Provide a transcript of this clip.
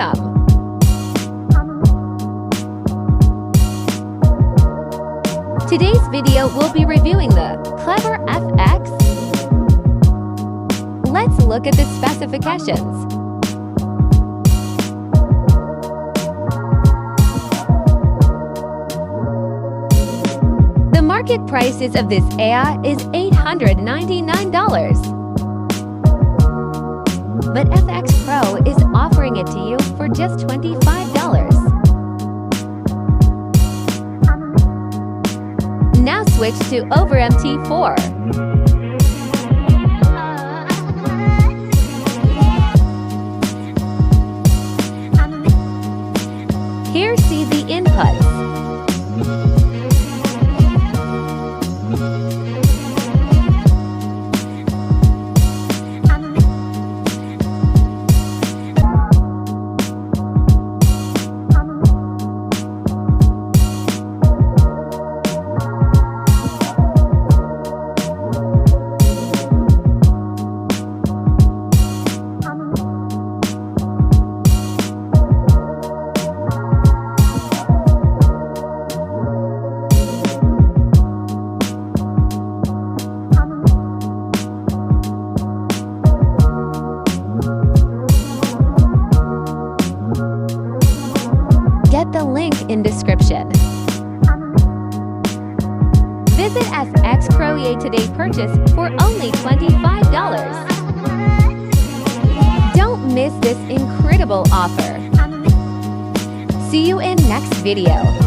income. Today's video will be reviewing the CLEVR FX. Let's look at the specifications. The market prices of this AI is $899. But FX Pro is offering it to you for just $25. Now switch to over MT4. Here see the inputs. Get the link in description. Visit FX Pro EA today purchase for only $25. Don't miss this incredible offer. See you in next video.